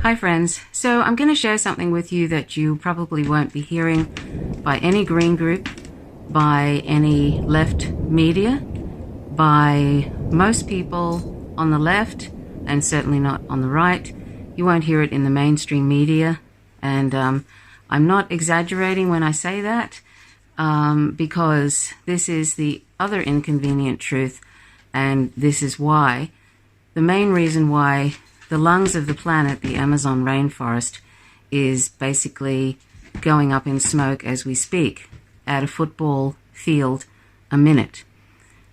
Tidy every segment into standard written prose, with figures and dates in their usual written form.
Hi friends, so I'm going to share something with you that you probably won't be hearing by any green group, by any left media, by most people on the left, and certainly not on the right. You won't hear it in the mainstream media, and I'm not exaggerating when I say that, because this is the other inconvenient truth, and this is why, the main reason why the lungs of the planet, the Amazon rainforest, is basically going up in smoke as we speak, at a football field a minute.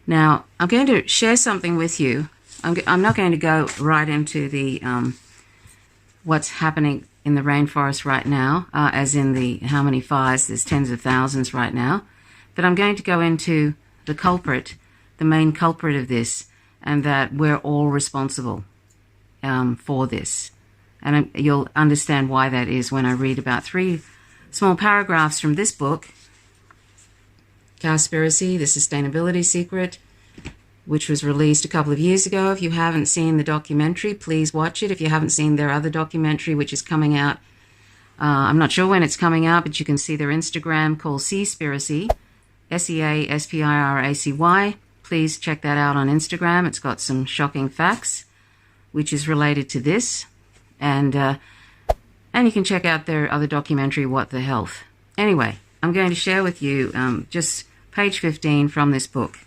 Now, I'm going to share something with you. I'm not going to go right into the what's happening in the rainforest right now, as in the how many fires, there's tens of thousands right now, but I'm going to go into the culprit, the main culprit of this, and that we're all responsible for this. And you'll understand why that is when I read about 3 small paragraphs from this book, Cowspiracy, The Sustainability Secret, which was released a couple of years ago. If you haven't seen the documentary, please watch it. If you haven't seen their other documentary, which is coming out, I'm not sure when it's coming out, but you can see their Instagram called Seaspiracy, Seaspiracy. Please check that out on Instagram. It's got some shocking facts, which is related to this, and you can check out their other documentary, What the Health. Anyway, I'm going to share with you just page 15 from this book.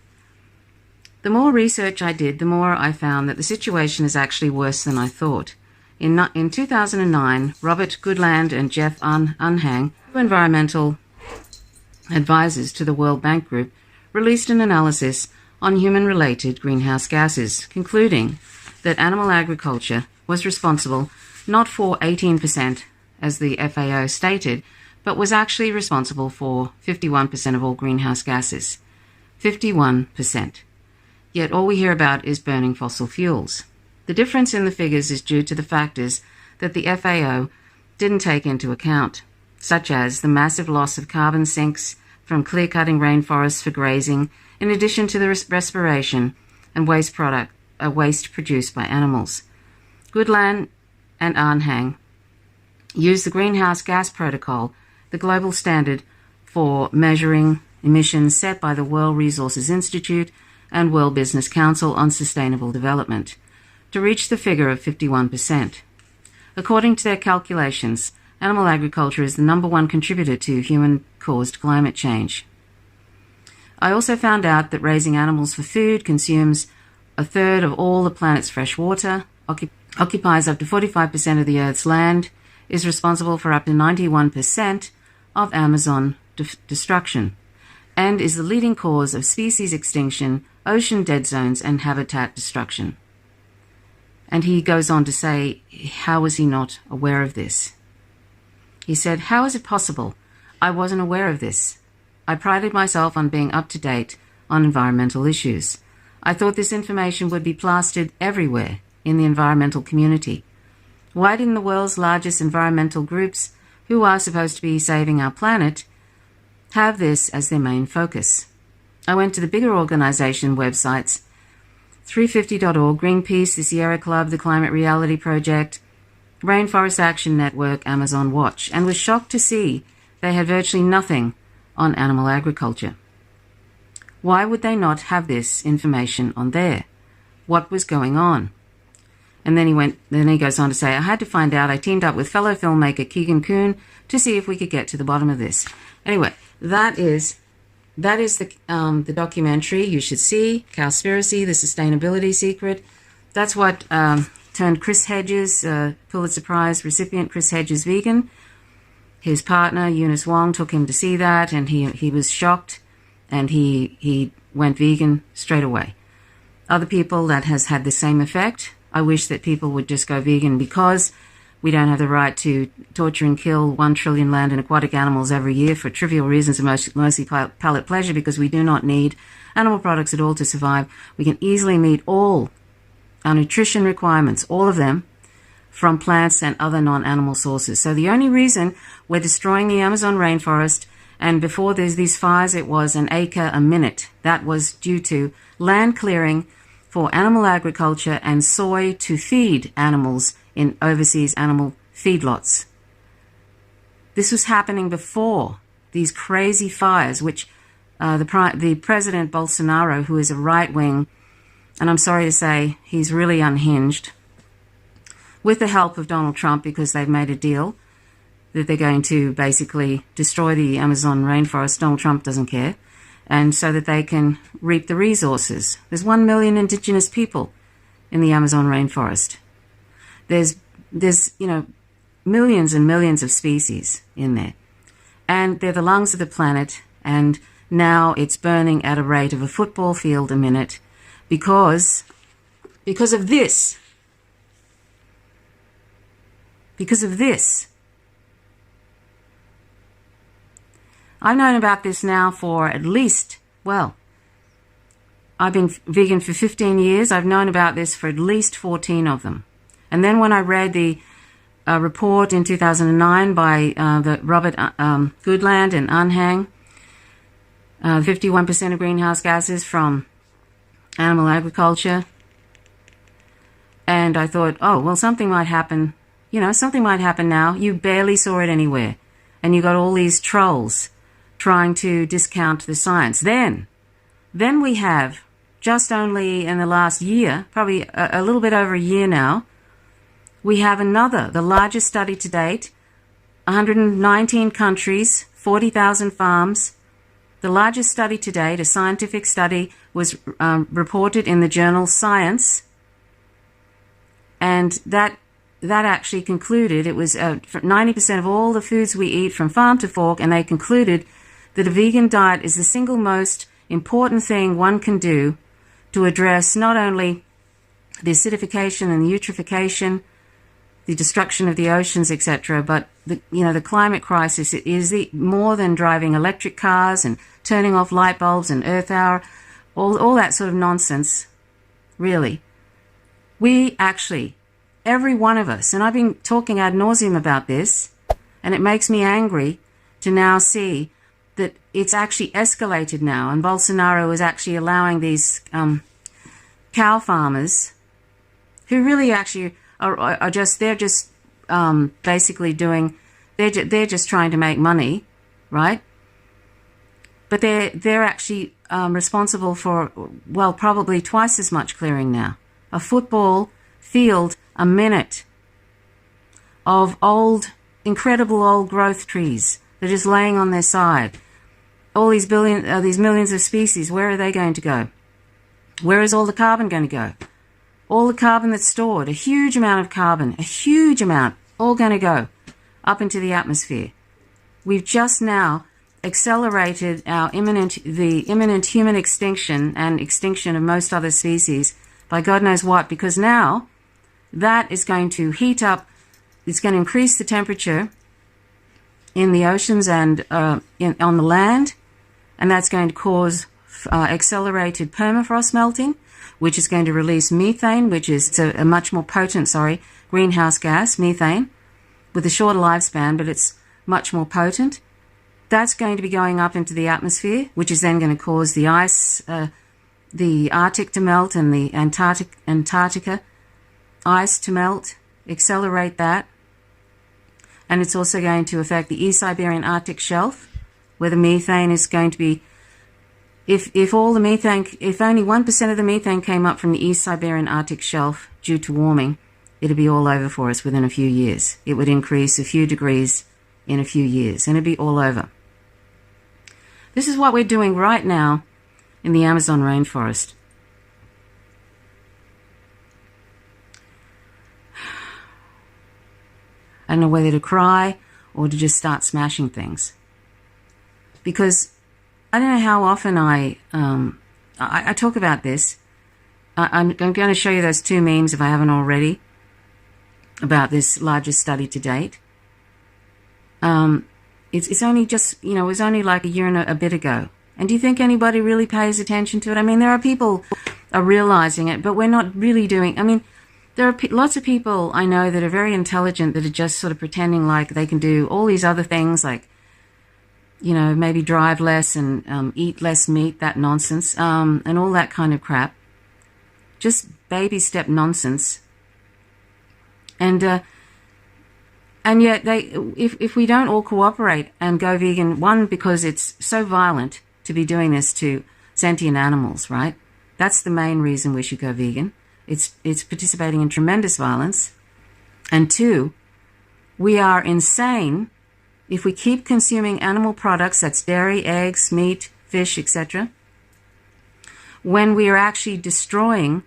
The more research I did, the more I found that the situation is actually worse than I thought. In 2009, Robert Goodland and Jeff Unhang, environmental advisors to the World Bank Group, released an analysis on human-related greenhouse gases, concluding that animal agriculture was responsible not for 18%, as the FAO stated, but was actually responsible for 51% of all greenhouse gases. 51%. Yet all we hear about is burning fossil fuels. The difference in the figures is due to the factors that the FAO didn't take into account, such as the massive loss of carbon sinks from clear-cutting rainforests for grazing, in addition to the respiration and waste produced by animals. Goodland and Arnhang use the Greenhouse Gas Protocol, the global standard for measuring emissions set by the World Resources Institute and World Business Council on Sustainable Development, to reach the figure of 51%. According to their calculations, animal agriculture is the #1 contributor to human-caused climate change. I also found out that raising animals for food consumes 1/3 of all the planet's fresh water, occupies up to 45% of the Earth's land, is responsible for up to 91% of Amazon destruction, and is the leading cause of species extinction, ocean dead zones, and habitat destruction. And he goes on to say, how was he not aware of this? He said, how is it possible? I wasn't aware of this. I prided myself on being up to date on environmental issues. I thought this information would be plastered everywhere in the environmental community. Why didn't the world's largest environmental groups, who are supposed to be saving our planet, have this as their main focus? I went to the bigger organization websites, 350.org, Greenpeace, the Sierra Club, the Climate Reality Project, Rainforest Action Network, Amazon Watch, and was shocked to see they had virtually nothing on animal agriculture. Why would they not have this information on there? What was going on? And then he goes on to say, I had to find out. I teamed up with fellow filmmaker Keegan Kuhn to see if we could get to the bottom of this. Anyway, that is the documentary you should see, Cowspiracy, The Sustainability Secret. That's what turned Chris Hedges, Pulitzer Prize recipient Chris Hedges, vegan. His partner, Eunice Wong, took him to see that, and he was shocked, and he went vegan straight away. Other people, that has had the same effect. I wish that people would just go vegan because we don't have the right to torture and kill 1 trillion land and aquatic animals every year for trivial reasons and mostly palate pleasure, because we do not need animal products at all to survive. We can easily meet all our nutrition requirements, all of them, from plants and other non-animal sources. So the only reason we're destroying the Amazon rainforest, and before there's these fires, it was an acre a minute. That was due to land clearing for animal agriculture and soy to feed animals in overseas animal feedlots. This was happening before these crazy fires, which the President Bolsonaro, who is a right-wing, and I'm sorry to say he's really unhinged, with the help of Donald Trump, because they've made a deal that they're going to basically destroy the Amazon rainforest. Donald Trump doesn't care. And so that they can reap the resources. There's 1 million indigenous people in the Amazon rainforest. There's millions and millions of species in there. And they're the lungs of the planet, and now it's burning at a rate of a football field a minute because of this. Because of this. I've known about this now for at least, well, I've been vegan for 15 years. I've known about this for at least 14 of them. And then when I read the report in 2009 by the Robert Goodland and Unhang, 51% of greenhouse gases from animal agriculture, and I thought, oh, well, something might happen. Something might happen now. You barely saw it anywhere. And you got all these trolls trying to discount the science. Then we have, just only in the last year, probably a little bit over a year now, we have the largest study to date, 119 countries, 40,000 farms. The largest study to date, a scientific study, was reported in the journal Science, and that actually concluded, it was 90% of all the foods we eat from farm to fork, and they concluded that a vegan diet is the single most important thing one can do to address not only the acidification and the eutrophication, the destruction of the oceans, etc., but the climate crisis is more than driving electric cars and turning off light bulbs and Earth Hour, all that sort of nonsense, really. We actually, every one of us, and I've been talking ad nauseum about this, and it makes me angry to now see that it's actually escalated now, and Bolsonaro is actually allowing these cow farmers, who really actually are just basically doing, they're just trying to make money, right? But they're actually responsible for, well, probably twice as much clearing now. A football field a minute of incredible old growth trees. They're just laying on their side. All these millions of species, where are they going to go? Where is all the carbon going to go? All the carbon that's stored, a huge amount of carbon, all going to go up into the atmosphere. We've just now accelerated the imminent human extinction and extinction of most other species by God knows what, because now that is going to heat up, it's going to increase the temperature in the oceans and on the land, and that's going to cause accelerated permafrost melting, which is going to release methane, which is a much more potent, greenhouse gas, methane, with a shorter lifespan, but it's much more potent. That's going to be going up into the atmosphere, which is then going to cause the ice, the Arctic to melt and the Antarctica ice to melt, accelerate that. And it's also going to affect the East Siberian Arctic shelf, where the methane is going to be, if only 1% of the methane came up from the East Siberian Arctic shelf due to warming, it'd be all over for us within a few years. It would increase a few degrees in a few years, and it'd be all over. This is what we're doing right now in the Amazon rainforest. I don't know whether to cry or to just start smashing things. Because I don't know how often I talk about this. I'm going to show you those two memes, if I haven't already, about this largest study to date. It's only just, it was only like a year and a bit ago. And do you think anybody really pays attention to it? I mean, there are people are realizing it, but we're not really doing, there are lots of people I know that are very intelligent that are just sort of pretending like they can do all these other things, like, maybe drive less and eat less meat, that nonsense, and all that kind of crap. Just baby step nonsense. And yet, if we don't all cooperate and go vegan, one, because it's so violent to be doing this to sentient animals, right? That's the main reason we should go vegan. It's participating in tremendous violence. And two, we are insane if we keep consuming animal products, that's dairy, eggs, meat, fish, etc., when we are actually destroying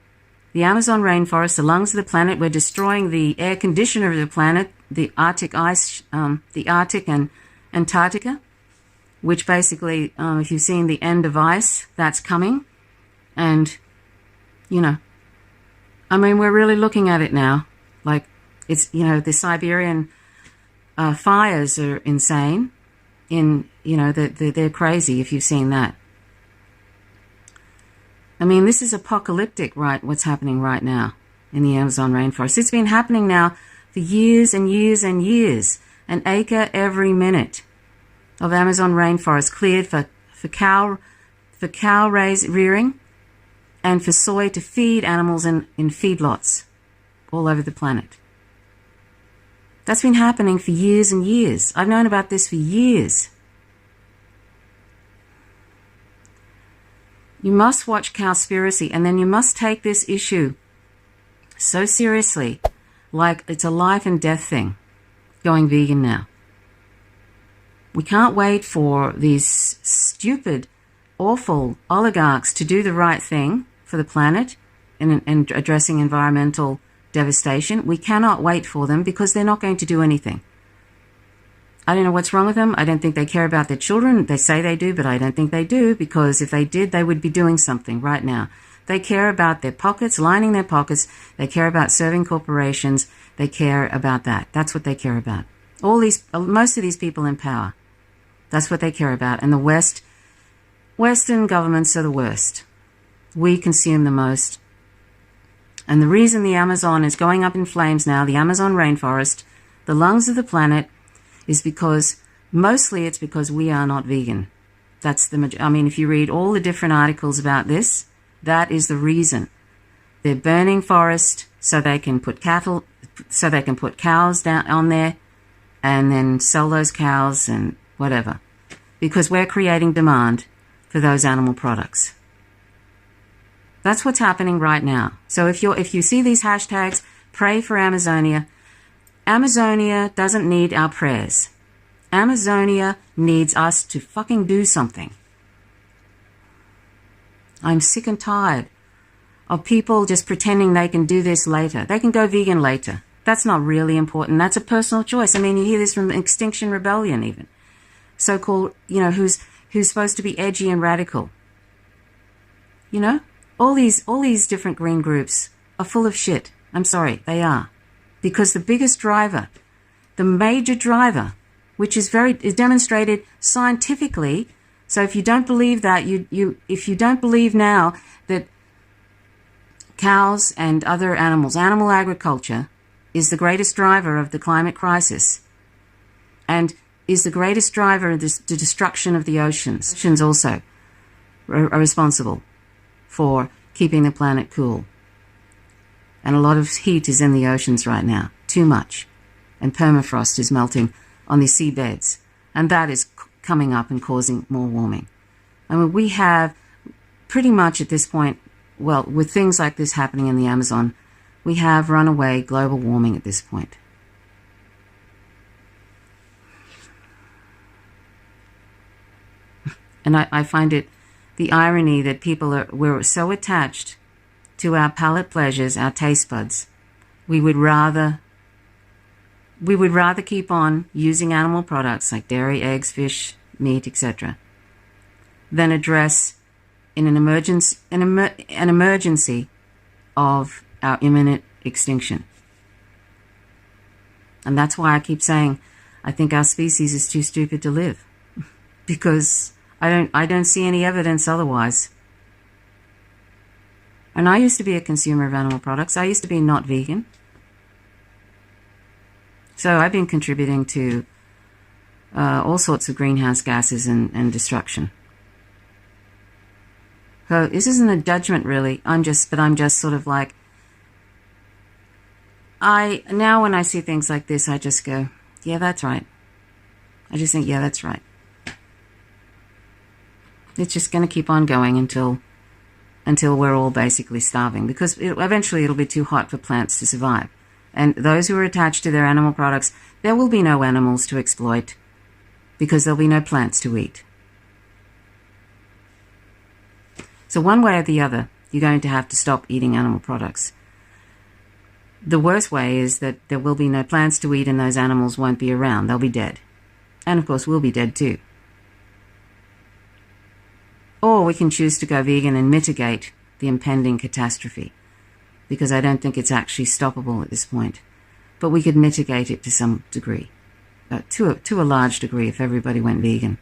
the Amazon rainforest, the lungs of the planet. We're destroying the air conditioner of the planet, the Arctic ice, the Arctic and Antarctica, which basically, if you've seen the end of ice, that's coming. And, we're really looking at it now. Like, it's, the Siberian fires are insane. They're crazy if you've seen that. This is apocalyptic, right? What's happening right now in the Amazon rainforest. It's been happening now for years and years and years. An acre every minute of Amazon rainforest cleared for cow rearing and for soy to feed animals in feedlots all over the planet. That's been happening for years and years. I've known about this for years. You must watch Cowspiracy, and then you must take this issue so seriously, like it's a life and death thing, going vegan now. We can't wait for these stupid, awful oligarchs to do the right thing for the planet in addressing environmental devastation. We cannot wait for them because they're not going to do anything. I don't know what's wrong with them. I don't think they care about their children. They say they do, but I don't think they do, because if they did, they would be doing something right now. They care about their pockets, lining their pockets. They care about serving corporations. They care about that. That's what they care about. Most of these people in power, that's what they care about. And the Western governments are the worst. We consume the most. And the reason the Amazon is going up in flames now, the Amazon rainforest, the lungs of the planet, is because, mostly it's because we are not vegan. That's if you read all the different articles about this, that is the reason. They're burning forest so they can put cows down on there and then sell those cows and whatever. Because we're creating demand for those animal products. That's what's happening right now. So if you see these hashtags, pray for Amazonia. Amazonia doesn't need our prayers. Amazonia needs us to fucking do something. I'm sick and tired of people just pretending they can do this later. They can go vegan later. That's not really important. That's a personal choice. You hear this from Extinction Rebellion even. So-called, who's supposed to be edgy and radical. All these different green groups are full of shit. I'm sorry, they are. Because the biggest driver, the major driver, which is demonstrated scientifically. So if you don't believe that, if you don't believe now that cows and other animals, animal agriculture, is the greatest driver of the climate crisis, and is the greatest driver of the destruction of the oceans. Oceans also are responsible for keeping the planet cool. And a lot of heat is in the oceans right now, too much. And permafrost is melting on the seabeds. And that is coming up and causing more warming. We have pretty much at this point, well, with things like this happening in the Amazon, we have runaway global warming at this point. And I find it the irony that we're so attached to our palate pleasures, our taste buds. We would rather keep on using animal products like dairy, eggs, fish, meat, etc., than address in an emergency of our imminent extinction. And that's why I keep saying I think our species is too stupid to live, because I don't see any evidence otherwise. And I used to be a consumer of animal products. I used to be not vegan. So I've been contributing to all sorts of greenhouse gases and destruction. So this isn't a judgment, really. I'm just sort of like, Now when I see things like this, I just go, yeah, that's right. I just think, yeah, that's right. It's just going to keep on going until we're all basically starving, because eventually it'll be too hot for plants to survive. And those who are attached to their animal products, there will be no animals to exploit because there'll be no plants to eat. So one way or the other, you're going to have to stop eating animal products. The worst way is that there will be no plants to eat and those animals won't be around. They'll be dead. And of course, we'll be dead too. Or we can choose to go vegan and mitigate the impending catastrophe, because I don't think it's actually stoppable at this point. But we could mitigate it to some degree, to a large degree, if everybody went vegan.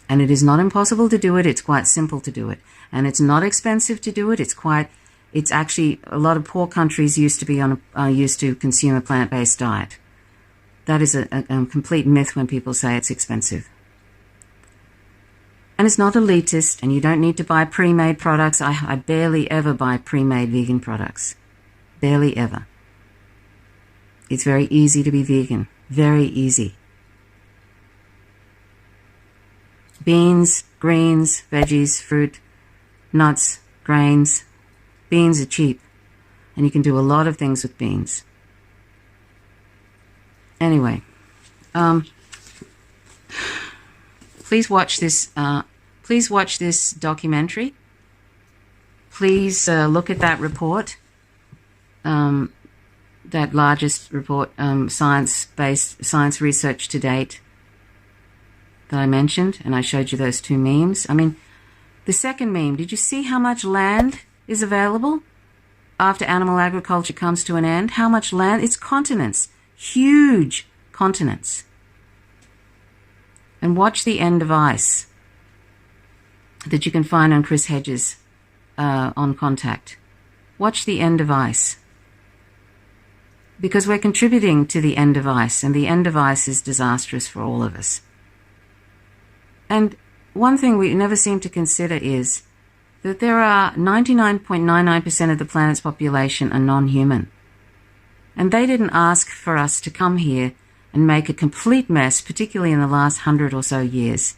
And it is not impossible to do it. It's quite simple to do it. And it's not expensive to do it. It's actually, a lot of poor countries used to consume a plant-based diet. That is a complete myth when people say it's expensive. And it's not elitist, and you don't need to buy pre-made products. I barely ever buy pre-made vegan products. Barely ever. It's very easy to be vegan. Very easy. Beans, greens, veggies, fruit, nuts, grains. Beans are cheap, and you can do a lot of things with beans. Anyway, please watch this. Please watch this documentary. Please look at that report, that largest report, science-based science research to date that I mentioned, and I showed you those two memes. I mean, the second meme. Did you see how much land is available after animal agriculture comes to an end? How much land? It's continents. Huge continents. And watch the end of ice that you can find on Chris Hedges on Contact. Watch the end of ice. Because we're contributing to the end of ice, and the end of ice is disastrous for all of us. And one thing we never seem to consider is that there are 99.99% of the planet's population are non-human. And they didn't ask for us to come here and make a complete mess, particularly in the last 100 or so years,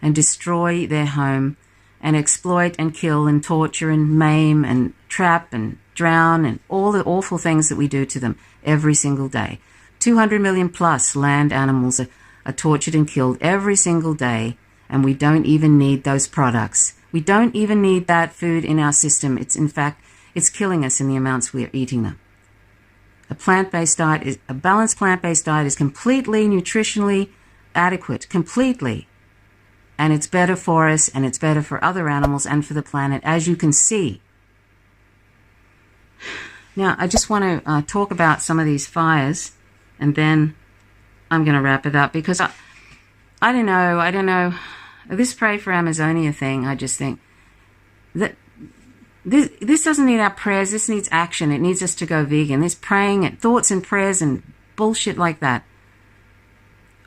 and destroy their home and exploit and kill and torture and maim and trap and drown and all the awful things that we do to them every single day. 200 million plus land animals are tortured and killed every single day, and we don't even need those products. We don't even need that food in our system. In fact, it's killing us in the amounts we're eating them. A balanced plant-based diet is completely nutritionally adequate, completely. And it's better for us, and it's better for other animals and for the planet, as you can see. Now, I just want to talk about some of these fires, and then I'm going to wrap it up, because I don't know. This Pray for Amazonia thing, I just think that this doesn't need our prayers. This needs action. It needs us to go vegan. This praying and thoughts and prayers and bullshit like that.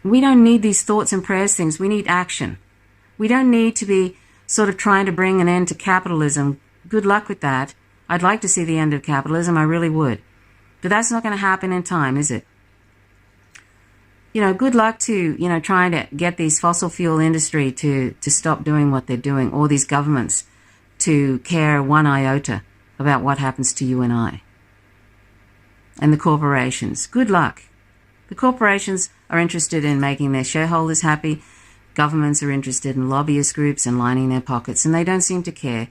We don't need these thoughts and prayers things. We need action. We don't need to be sort of trying to bring an end to capitalism. Good luck with that. I'd like to see the end of capitalism. I really would. But that's not going to happen in time, is it? Good luck to, trying to get these fossil fuel industry to stop doing what they're doing, or these governments to care one iota about what happens to you and I. And the corporations. Good luck. The corporations are interested in making their shareholders happy. Governments are interested in lobbyist groups and lining their pockets, and they don't seem to care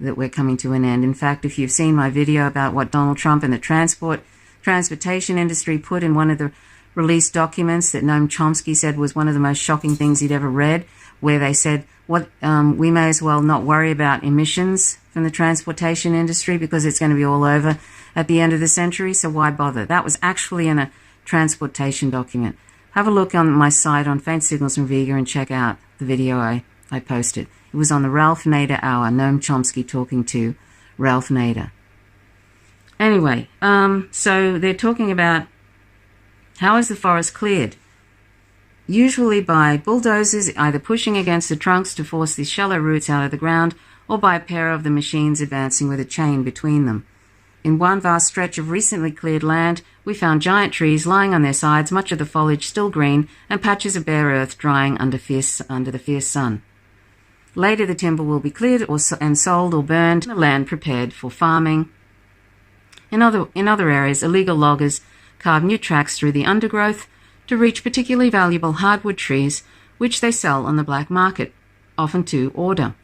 that we're coming to an end. In fact, if you've seen my video about what Donald Trump and the transportation industry put in one of the released documents that Noam Chomsky said was one of the most shocking things he'd ever read, where they said, we may as well not worry about emissions from the transportation industry because it's going to be all over at the end of the century, so why bother? That was actually in a transportation document. Have a look on my site on Faint Signals from Vega and check out the video I posted. It was on the Ralph Nader Hour, Noam Chomsky talking to Ralph Nader. Anyway, so they're talking about how is the forest cleared? Usually by bulldozers either pushing against the trunks to force these shallow roots out of the ground, or by a pair of the machines advancing with a chain between them. In one vast stretch of recently cleared land, we found giant trees lying on their sides, much of the foliage still green, and patches of bare earth drying under the fierce sun. Later, the timber will be cleared and sold or burned, the land prepared for farming. In other areas, illegal loggers carve new tracks through the undergrowth to reach particularly valuable hardwood trees, which they sell on the black market, often to order.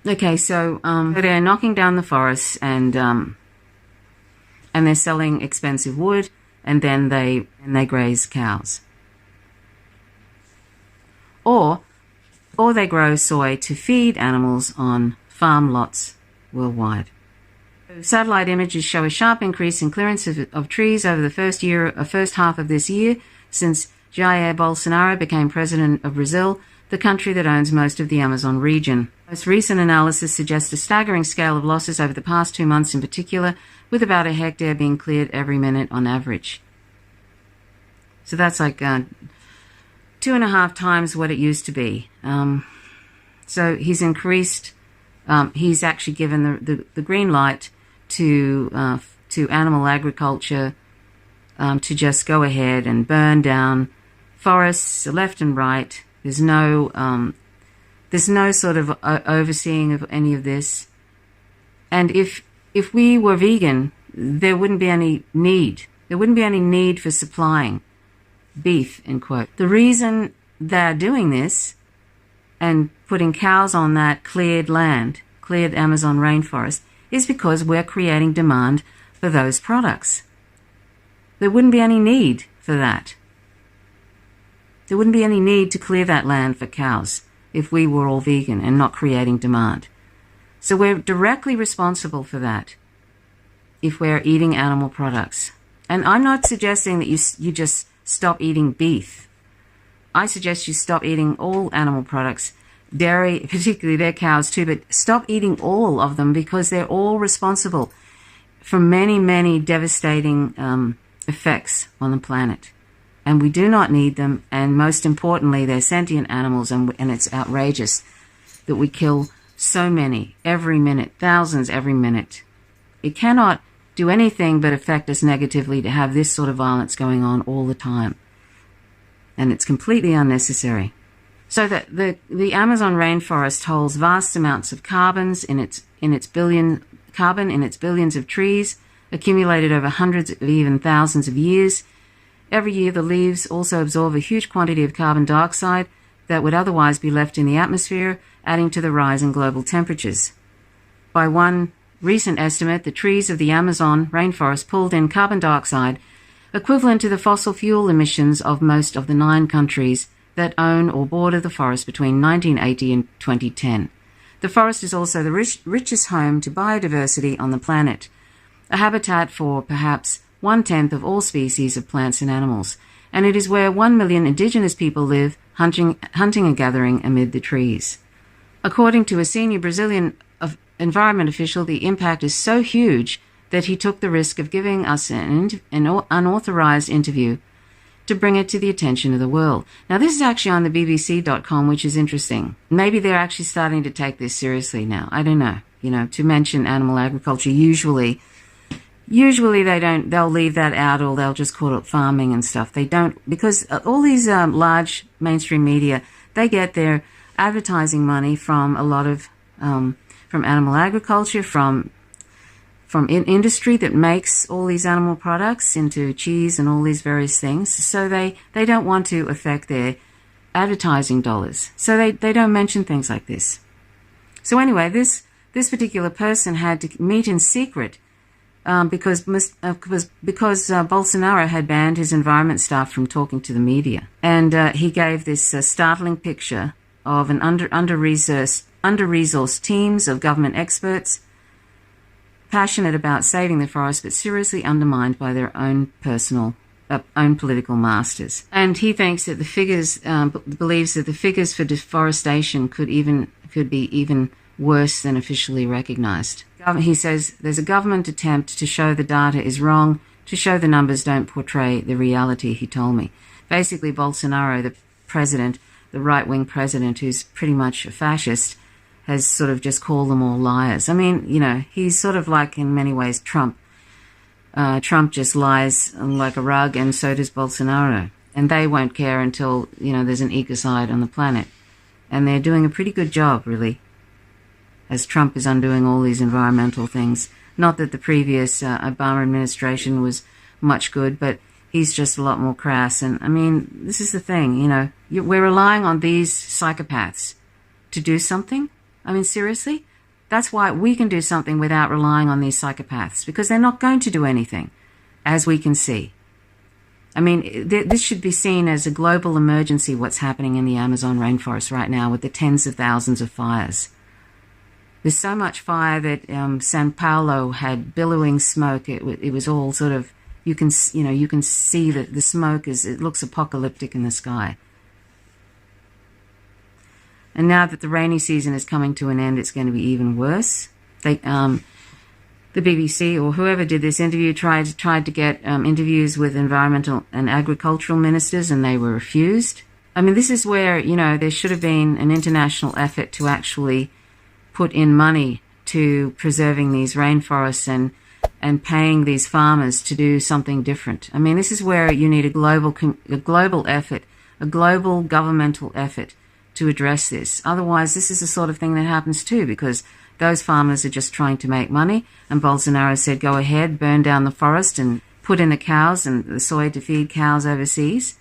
Okay, so they're knocking down the forests and they're selling expensive wood, and then they graze cows. Or they grow soy to feed animals on farm lots worldwide. Satellite images show a sharp increase in clearance of trees over the first half of this year since Jair Bolsonaro became president of Brazil, the country that owns most of the Amazon region. Most recent analysis suggests a staggering scale of losses over the past 2 months in particular, with about a hectare being cleared every minute on average. So that's like 2.5 times what it used to be. So he's increased, he's actually given the green light to animal agriculture to just go ahead and burn down forests left and right. There's no sort of overseeing of any of this. And if we were vegan, there wouldn't be any need. There wouldn't be any need for supplying beef, end quote. The reason they're doing this and putting cows on that cleared land, cleared Amazon rainforest, is because we're creating demand for those products. There wouldn't be any need for that. There wouldn't be any need to clear that land for cows if we were all vegan and not creating demand. So we're directly responsible for that if we're eating animal products. And I'm not suggesting that you just stop eating beef. I suggest you stop eating all animal products, dairy, particularly their cows too, but stop eating all of them because they're all responsible for many, many devastating effects on the planet. And we do not need them, and most importantly, they're sentient animals, and it's outrageous that we kill so many every minute, thousands every minute. It cannot do anything but affect us negatively to have this sort of violence going on all the time. And it's completely unnecessary. So that the Amazon rainforest holds vast amounts of carbon in its billions of trees, accumulated over hundreds of even thousands of years. Every year, the leaves also absorb a huge quantity of carbon dioxide that would otherwise be left in the atmosphere, adding to the rise in global temperatures. By one recent estimate, the trees of the Amazon rainforest pulled in carbon dioxide equivalent to the fossil fuel emissions of most of the 9 countries that own or border the forest between 1980 and 2010. The forest is also the richest home to biodiversity on the planet, a habitat for perhaps 1/10 of all species of plants and animals, and it is where 1 million indigenous people live, hunting and gathering amid the trees. According to a senior Brazilian environment official, the impact is so huge that he took the risk of giving us an unauthorized interview to bring it to the attention of the world. Now, this is actually on the BBC.com, which is interesting. Maybe they're actually starting to take this seriously now. I don't know. To mention animal agriculture, usually they don't, they'll leave that out, or they'll just call it farming and stuff. They don't, because all these large mainstream media, they get their advertising money from a lot of, from animal agriculture, from industry that makes all these animal products into cheese and all these various things. So they don't want to affect their advertising dollars. So they don't mention things like this. So anyway, this particular person had to meet in secret because Bolsonaro had banned his environment staff from talking to the media. And he gave this startling picture of an under-resourced teams of government experts passionate about saving the forest, but seriously undermined by their own political masters. And he thinks that believes that the figures for deforestation could be even worse than officially recognized. He says there's a government attempt to show the data is wrong, to show the numbers don't portray the reality, he told me. Basically, Bolsonaro, the right-wing president, who's pretty much a fascist, has sort of just called them all liars. I mean, he's sort of like, in many ways, Trump. Trump just lies like a rug, and so does Bolsonaro. And they won't care until, there's an ecocide on the planet. And they're doing a pretty good job, really, as Trump is undoing all these environmental things. Not that the previous Obama administration was much good, but he's just a lot more crass. And, I mean, this is the thing, we're relying on these psychopaths to do something. I mean, seriously? That's why we can do something without relying on these psychopaths, because they're not going to do anything, as we can see. I mean, this should be seen as a global emergency, what's happening in the Amazon rainforest right now with the tens of thousands of fires. There's so much fire that Sao Paulo had billowing smoke. It was all sort of, you can see that the smoke it looks apocalyptic in the sky. And now that the rainy season is coming to an end, it's going to be even worse. The BBC or whoever did this interview tried to get interviews with environmental and agricultural ministers, and they were refused. I mean, this is where, there should have been an international effort to actually put in money to preserving these rainforests and paying these farmers to do something different. I mean, this is where you need a global effort, a global governmental effort to address this. Otherwise, this is the sort of thing that happens too, because those farmers are just trying to make money, and Bolsonaro said, go ahead, burn down the forest and put in the cows and the soy to feed cows overseas.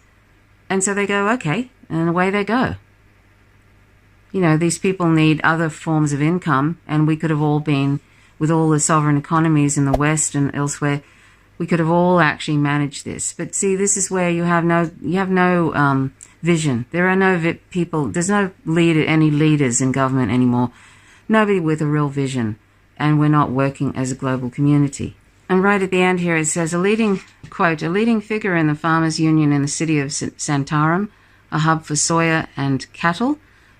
And so they go, okay, and away they go. These people need other forms of income, and we could have all been, with all the sovereign economies in the West and elsewhere, we could have all actually managed this. But see, this is where you have no vision. There are no people, there's no any leaders in government anymore. Nobody with a real vision, and we're not working as a global community. And right at the end here it says, a leading figure in the farmers' union in the city of Santarém, a hub for soya and cattle,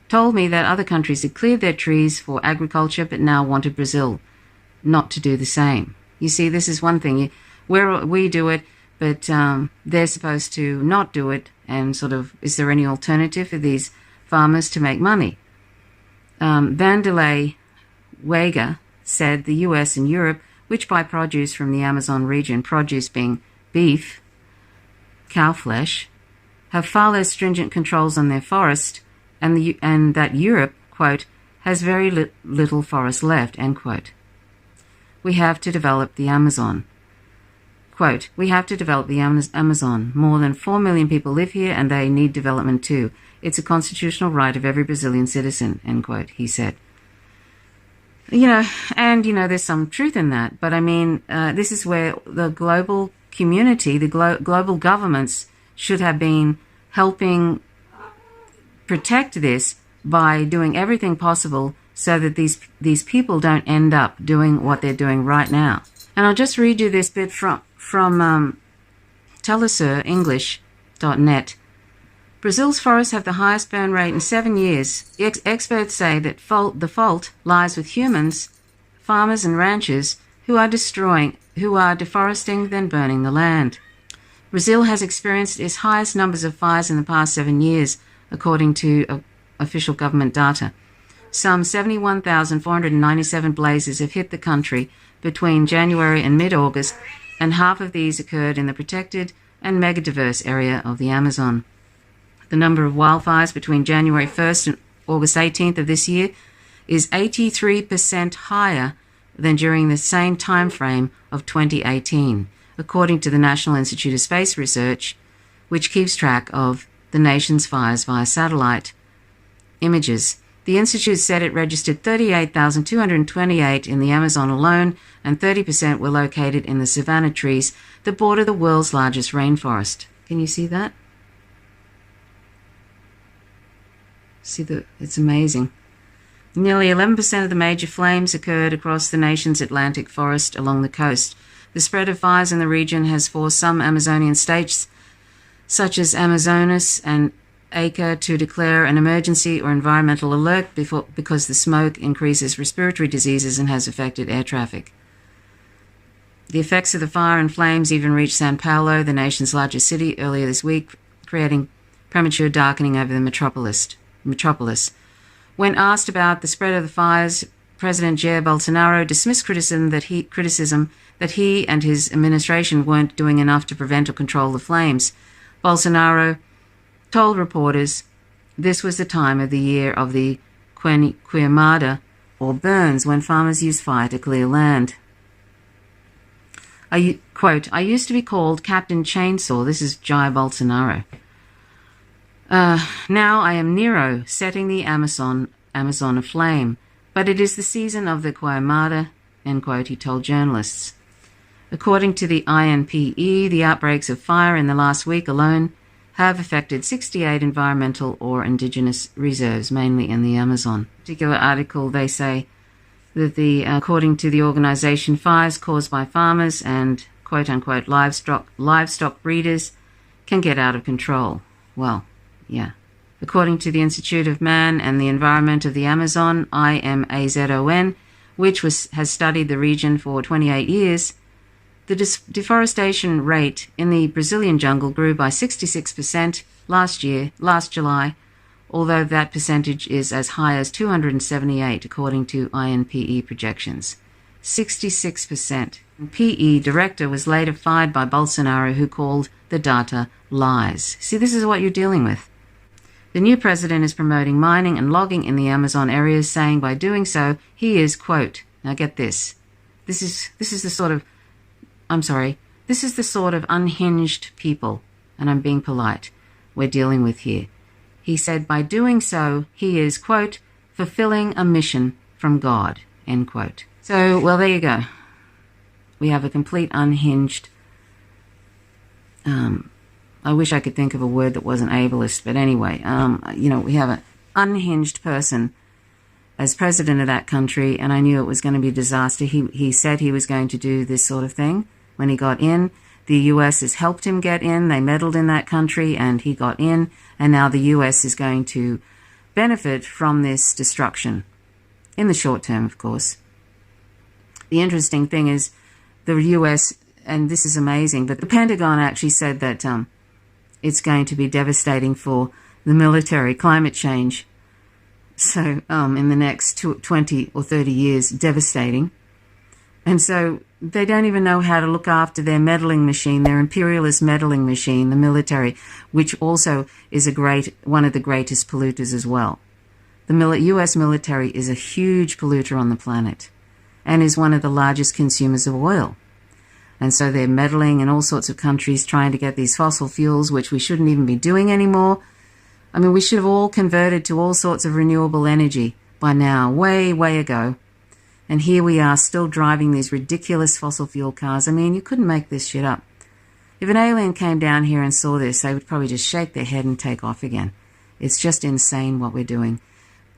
told me that other countries had cleared their trees for agriculture but now wanted Brazil not to do the same. You see, this is one thing. We do it, but they're supposed to not do it, and sort of, is there any alternative for these farmers to make money? Vanderlei Vega said the US and Europe, which buy produce from the Amazon region, produce being beef, cow flesh, have far less stringent controls on their forest, and that Europe, quote, has very little forest left, end quote. We have to develop the Amazon. Quote, we have to develop the Amazon. More than 4 million people live here, and they need development too. It's a constitutional right of every Brazilian citizen, end quote, he said. There's some truth in that. But I mean, this is where the global community, the global governments should have been helping protect this by doing everything possible so that these people don't end up doing what they're doing right now. And I'll just read you this bit from telesurenglish.net. Brazil's forests have the highest burn rate in 7 years. Experts say that the fault lies with humans, farmers and ranchers who are deforesting, then burning the land. Brazil has experienced its highest numbers of fires in the past 7 years, according to official government data. Some 71,497 blazes have hit the country between January and mid-August, and half of these occurred in the protected and megadiverse area of the Amazon. The number of wildfires between January 1st and August 18th of this year is 83% higher than during the same time frame of 2018, according to the National Institute of Space Research, which keeps track of the nation's fires via satellite images. The Institute said it registered 38,228 in the Amazon alone, and 30% were located in the savanna trees that border the world's largest rainforest. Can you see that? It's amazing. Nearly 11% of the major flames occurred across the nation's Atlantic forest along the coast. The spread of fires in the region has forced some Amazonian states, such as Amazonas and Acre, to declare an emergency or environmental alert because the smoke increases respiratory diseases and has affected air traffic. The effects of the fire and flames even reached Sao Paulo, the nation's largest city, earlier this week, creating premature darkening over the metropolis. When asked about the spread of the fires, President Jair Bolsonaro dismissed criticism that he and his administration weren't doing enough to prevent or control the flames. Bolsonaro told reporters this was the time of the year of the queimada, or burns, when farmers use fire to clear land. Quote, I used to be called Captain Chainsaw. This is Jair Bolsonaro. Now I am Nero, setting the Amazon aflame. But it is the season of the queimada, end quote, he told journalists. According to the INPE, the outbreaks of fire in the last week alone have affected 68 environmental or indigenous reserves, mainly in the Amazon. In a particular article, they say that according to the organization, fires caused by farmers and quote-unquote livestock breeders can get out of control. Well, yeah. According to the Institute of Man and the Environment of the Amazon, IMAZON, which has studied the region for 28 years, the deforestation rate in the Brazilian jungle grew by 66% last July, although that percentage is as high as 278 according to INPE projections. 66%. PE director was later fired by Bolsonaro, who called the data lies. See, this is what you're dealing with. The new president is promoting mining and logging in the Amazon areas, saying by doing so, he is, quote, now get this. This is the sort of unhinged people, and I'm being polite, we're dealing with here. He said by doing so, he is, quote, fulfilling a mission from God, end quote. So, well, there you go. We have a complete unhinged, I wish I could think of a word that wasn't ableist, but anyway, we have an unhinged person as president of that country, and I knew it was going to be a disaster. He said he was going to do this sort of thing when he got in. The U.S. has helped him get in. They meddled in that country, and he got in, and now the U.S. is going to benefit from this destruction, in the short term, of course. The interesting thing is the U.S., and this is amazing, but the Pentagon actually said that it's going to be devastating for the military, climate change. So in the next 20 or 30 years, devastating. And so they don't even know how to look after their meddling machine, their imperialist meddling machine, the military, which also is one of the greatest polluters as well. The U.S. military is a huge polluter on the planet and is one of the largest consumers of oil. And so they're meddling in all sorts of countries trying to get these fossil fuels, which we shouldn't even be doing anymore. I mean, we should have all converted to all sorts of renewable energy by now, way, way ago. And here we are still driving these ridiculous fossil fuel cars. I mean, you couldn't make this shit up. If an alien came down here and saw this, they would probably just shake their head and take off again. It's just insane what we're doing.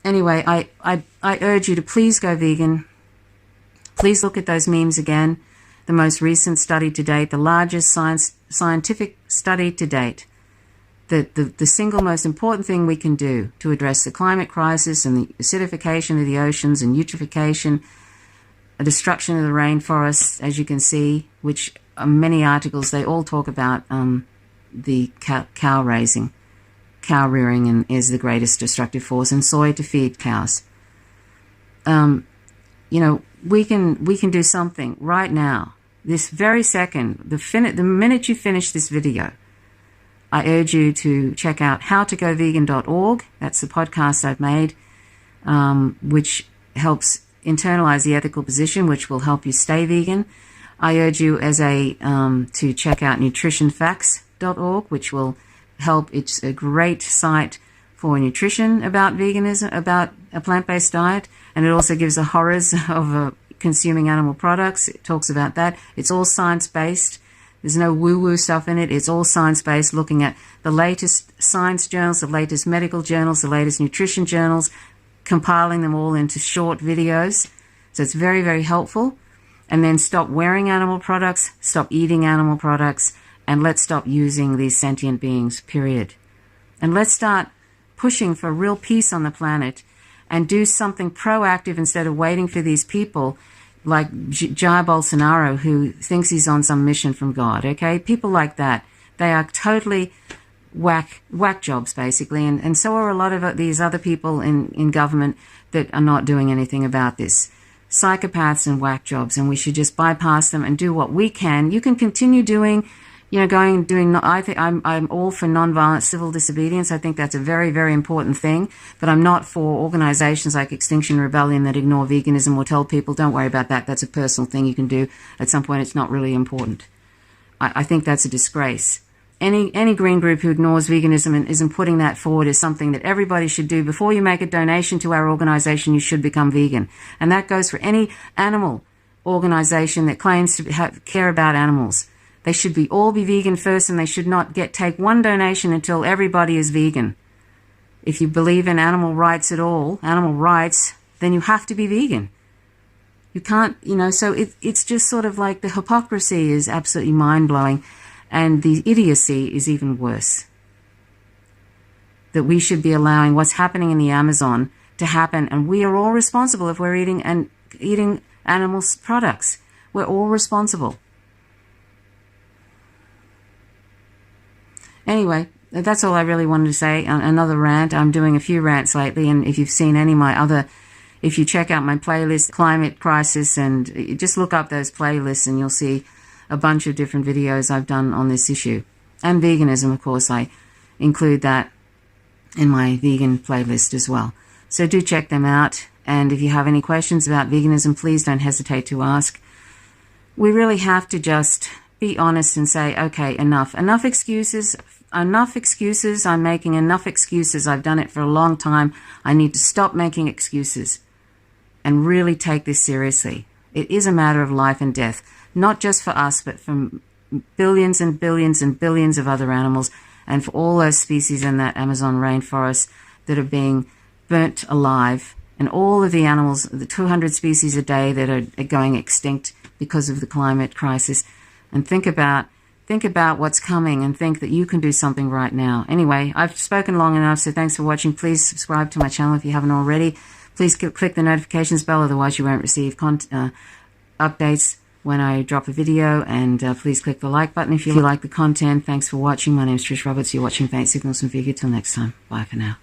Anyway, I urge you to please go vegan. Please look at those memes again. The most recent study to date, the largest scientific study to date, the single most important thing we can do to address the climate crisis and the acidification of the oceans and eutrophication, a destruction of the rainforests, as you can see, which many articles, they all talk about the cow rearing and is the greatest destructive force, and soy to feed cows. We can do something right now, this very second, the minute you finish this video. I urge you to check out howtogovegan.org. That's the podcast I've made, which helps internalize the ethical position, which will help you stay vegan. I urge you to check out nutritionfacts.org, which will help. It's a great site for nutrition about veganism, about a plant-based diet, and it also gives the horrors of consuming animal products. It talks about that. It's all science-based. There's no woo-woo stuff in it. It's all science-based, looking at the latest science journals, the latest medical journals, the latest nutrition journals, compiling them all into short videos. So it's very, very helpful. And then stop wearing animal products, stop eating animal products, and let's stop using these sentient beings, period. And let's start pushing for real peace on the planet and do something proactive instead of waiting for these people like Jair Bolsonaro, who thinks he's on some mission from God, okay? People like that, they are totally whack jobs, basically. And so are a lot of these other people in government that are not doing anything about this. Psychopaths and whack jobs, and we should just bypass them and do what we can. You can continue doing, I think I'm all for nonviolent civil disobedience. I think that's a very, very important thing, but I'm not for organizations like Extinction Rebellion that ignore veganism or tell people, don't worry about that, that's a personal thing you can do at some point, it's not really important. I think that's a disgrace. Any green group who ignores veganism and isn't putting that forward as something that everybody should do. Before you make a donation to our organization, you should become vegan. And that goes for any animal organization that claims to care about animals. They should all be vegan first, and they should not take one donation until everybody is vegan. If you believe in animal rights at all, animal rights, then you have to be vegan. You can't, so it's just sort of like the hypocrisy is absolutely mind-blowing. And the idiocy is even worse. That we should be allowing what's happening in the Amazon to happen, and we are all responsible if we're eating animal products. We're all responsible. Anyway, that's all I really wanted to say. Another rant. I'm doing a few rants lately, and if you've seen any of my if you check out my playlist, Climate Crisis, and just look up those playlists, and you'll see a bunch of different videos I've done on this issue. And veganism, of course, I include that in my vegan playlist as well. So do check them out. And if you have any questions about veganism, please don't hesitate to ask. We really have to just be honest and say, okay, enough. Enough excuses. Enough excuses. I'm making enough excuses. I've done it for a long time. I need to stop making excuses and really take this seriously. It is a matter of life and death. Not just for us, but for billions and billions and billions of other animals, and for all those species in that Amazon rainforest that are being burnt alive, and all of the animals, the 200 species a day that are going extinct because of the climate crisis. And think about what's coming, and think that you can do something right now. Anyway, I've spoken long enough, so thanks for watching. Please subscribe to my channel if you haven't already. Please click the notifications bell, otherwise you won't receive updates when I drop a video, and please click the like button if you like the content. Thanks for watching. My name is Trish Roberts. You're watching Faint Signals from Vega. Till next time. Bye for now.